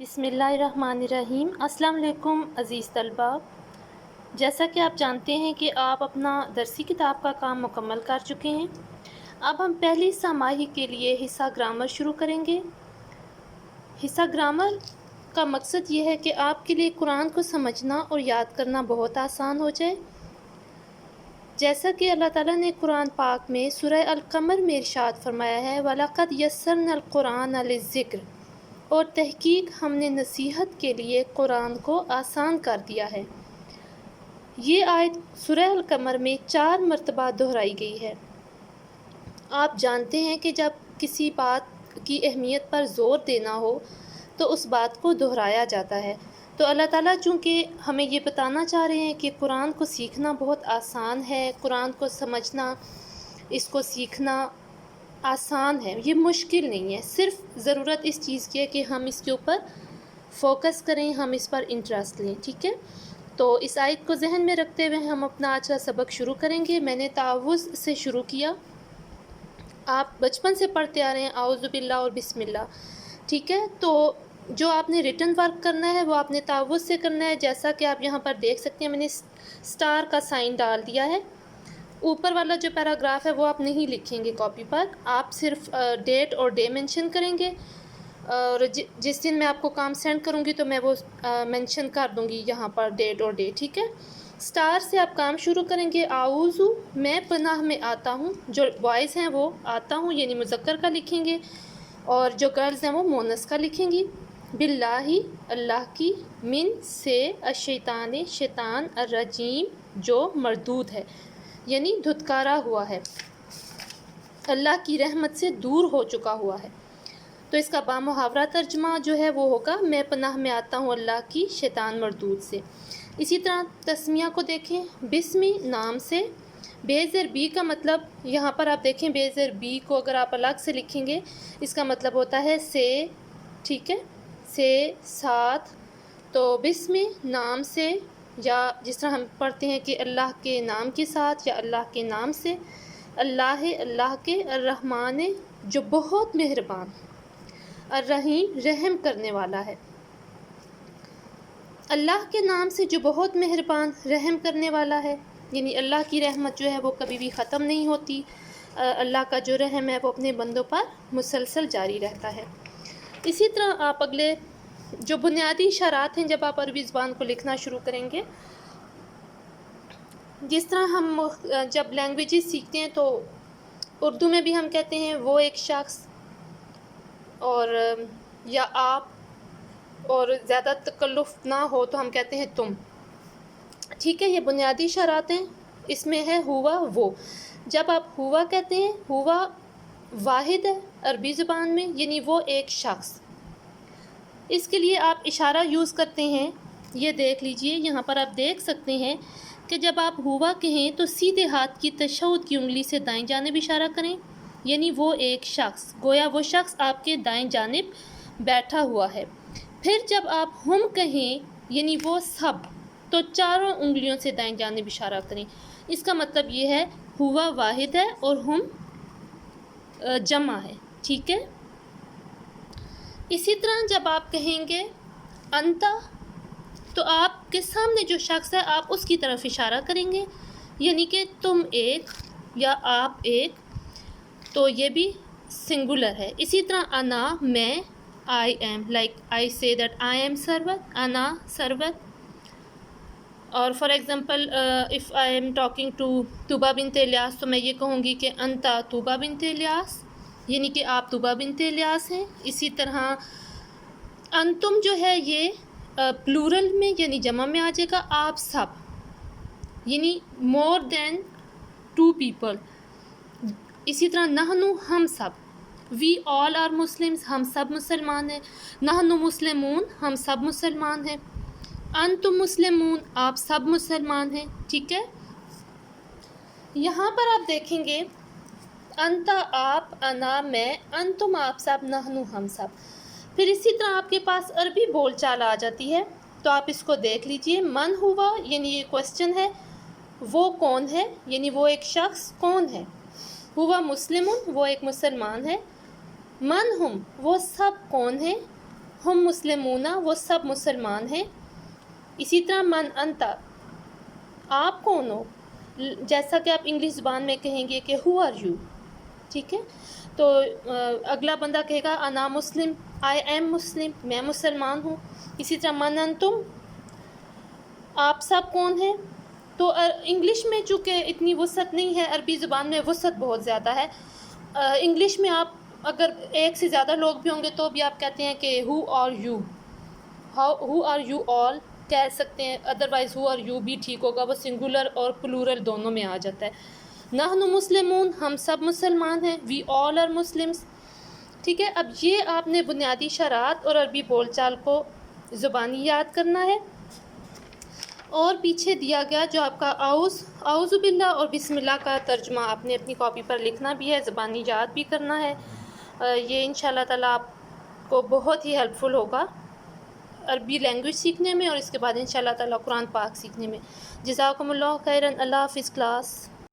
बिस्मिल्लाहिर्रहमानिर्रहीम। अस्सलाम वालेकुम अज़ीज़ तलबा। जैसा कि आप जानते हैं कि आप अपना दरसी किताब का काम मुकम्मल कर चुके हैं। अब हम पहली समाही के लिए हिस्सा ग्रामर शुरू करेंगे। हिस्सा ग्रामर का मकसद ये है कि आपके लिए कुरान को समझना और याद करना बहुत आसान हो जाए। जैसा कि अल्लाह ताला ने कुरान पाक में सूरह अल-क़मर में इरशाद फरमाया है, वलक़द यस्सरनल कुरान लिज़्ज़िक्र, और तहकीक हमने नसीहत के लिए कुरान को आसान कर दिया है। ये आयत सूरह अल-क़मर में 4 मरतबा दोहराई गई है। आप जानते हैं कि जब किसी बात की अहमियत पर ज़ोर देना हो तो उस बात को दोहराया जाता है। तो अल्लाह ताला चूँकि हमें ये बताना चाह रहे हैं कि कुरान को सीखना बहुत आसान है, कुरान को समझना, इसको सीखना आसान है, ये मुश्किल नहीं है। सिर्फ़ ज़रूरत इस चीज़ की है कि हम इसके ऊपर फ़ोकस करें, हम इस पर इंटरेस्ट लें। ठीक है, तो इस आयत को ज़हन में रखते हुए हम अपना आज का सबक शुरू करेंगे। मैंने तावुज़ से शुरू किया। आप बचपन से पढ़ते आ रहे हैं आऊज़ु बिल्लाह और बिस्मिल्लाह। ठीक है, तो जो आपने रिटन वर्क करना है वो आपने तावुज़ से करना है। जैसा कि आप यहाँ पर देख सकते हैं, मैंने स्टार का साइन डाल दिया है। ऊपर वाला जो पैराग्राफ है वो आप नहीं लिखेंगे कॉपी पर, आप सिर्फ डेट और डे मेंशन करेंगे। और जिस दिन मैं आपको काम सेंड करूँगी तो मैं वो मेंशन कर दूँगी यहाँ पर डेट और डे। ठीक है, स्टार से आप काम शुरू करेंगे। आऊज़ु, मैं पनाह में आता हूँ। जो बॉयज़ हैं वो आता हूँ यानी मुज़क्कर का लिखेंगे, और जो गर्ल्स हैं वो मोनस का लिखेंगी। बिल्लाही, अल्लाह की, मिन से, अशैतान, शैतान, अर्रजीम, जो मरदूद है यानी धुतकारा हुआ है, अल्लाह की रहमत से दूर हो चुका हुआ है। तो इसका बामुहावरा तर्जमा जो है वो होगा, मैं पनाह में आता हूँ अल्लाह की शैतान मरदूद से। इसी तरह तस्मिया को देखें, बिस्मी, नाम से। बेज़र बी का मतलब यहाँ पर आप देखें, बेज़र बी को अगर आप अलग से लिखेंगे इसका मतलब होता है से। ठीक है, से, साथ। तो बिस्मी, नाम से, या जिस तरह हम पढ़ते हैं कि अल्लाह के नाम के साथ या अल्लाह के नाम से। अल्लाह, अल्लाह के, अर्रहमान, जो बहुत मेहरबान, अर्रहीम, रहम करने वाला है। अल्लाह के नाम से जो बहुत मेहरबान, रहम करने वाला है, यानी अल्लाह की रहमत जो है वो कभी भी ख़त्म नहीं होती। अल्लाह का जो रहम है वो अपने बंदों पर मुसलसल जारी रहता है। इसी तरह आप अगले जो बुनियादी इशारात हैं जब आप अरबी ज़बान को लिखना शुरू करेंगे, जिस तरह हम जब लैंग्वेजेस सीखते हैं तो उर्दू में भी हम कहते हैं वो एक शख्स, और या आप, और ज़्यादा तकल्लुफ़ ना हो तो हम कहते हैं तुम। ठीक है, ये बुनियादी इशारात हैं। इसमें है हुआ, वो। जब आप हुआ कहते हैं, हुआ वाहिद है अरबी ज़बान में, यानी वो एक शख्स। इसके लिए आप इशारा यूज़ करते हैं, ये देख लीजिए, यहाँ पर आप देख सकते हैं कि जब आप हुआ कहें तो सीधे हाथ की तशहुद की उंगली से दाएं जानिब इशारा करें, यानी वो एक शख्स, गोया वो शख्स आपके दाएं जानिब बैठा हुआ है। फिर जब आप हम कहें यानी वो सब, तो चारों उंगलियों से दाएं जानिब इशारा करें। इसका मतलब ये है हुआ वाहिद है और हम जमा है। ठीक है, इसी तरह जब आप कहेंगे अंता, तो आपके सामने जो शख्स है आप उसकी तरफ इशारा करेंगे, यानी कि तुम एक या आप एक, तो ये भी सिंगुलर है। इसी तरह अना, मैं, I am, like I say that I am Sarwat, Ana Sarwat. और for example if I am talking to Tuba bint Ilyas, तो मैं ये कहूँगी कि अंता तुबा बिन्त इलियास, यानी कि आप तुबा बिन्त इलियास हैं। इसी तरह अंतुम जो है ये प्लूरल में यानी जमा में आ जाएगा, आप सब, यानी मोर देन 2 पीपल। इसी तरह नहनु, हम सब, वी ऑल आर मुस्लिम्स, हम सब मुसलमान हैं। नहनु मुस्लिमून, हम सब मुसलमान हैं। अंतुम मुस्लिमून, आप सब मुसलमान हैं। ठीक है, यहाँ पर आप देखेंगे अंता आप, अना मैं, अंतुम आप सब, नहनु हम सब। फिर इसी तरह आपके पास अरबी बोलचाल आ जाती है, तो आप इसको देख लीजिए। मन हुआ यानी ये क्वेश्चन है, वो कौन है, यानी वो एक शख्स कौन है। हुआ मुस्लिमुन, वो एक मुसलमान है। मन हुम, वो सब कौन है। ہم مسلمون وہ سب مسلمان ہیں. اسی طرح من انتا آپ کون ہو، جیسا کہ آپ انگلش زبان میں کہیں گے کہ ہو آر یو. ٹھیک ہے، تو اگلا بندہ کہے گا انا مسلم، آئی ایم مسلم، میں مسلمان ہوں. اسی طرح من انتم آپ سب کون ہیں. تو انگلش میں چونکہ اتنی وسعت نہیں ہے، عربی زبان میں وسعت بہت زیادہ ہے. انگلش میں آپ اگر ایک سے زیادہ لوگ بھی ہوں گے تو بھی آپ کہتے ہیں کہ how are you, how are you all کہہ سکتے ہیں. ادروائز ہو آر یو بھی ٹھیک ہوگا، وہ سنگولر اور پلورل دونوں میں آ جاتا ہے. نحن مسلمون ہم سب مسلمان ہیں، وی آل آر مسلمس. ٹھیک ہے، اب یہ آپ نے بنیادی شرائط اور عربی بول چال کو زبانی یاد کرنا ہے. اور پیچھے دیا گیا جو آپ کا اعوذ باللہ اور بسم اللہ کا ترجمہ آپ نے اپنی کاپی پر لکھنا بھی ہے، زبانی یاد بھی کرنا ہے. یہ انشاءاللہ تعالیٰ آپ کو بہت ہی ہیلپ فل ہوگا عربی لینگویج سیکھنے میں، اور اس کے بعد انشاءاللہ تعالیٰ قرآن پاک سیکھنے میں. جزاکم اللہ خیراً. اللہ حافظ کلاس.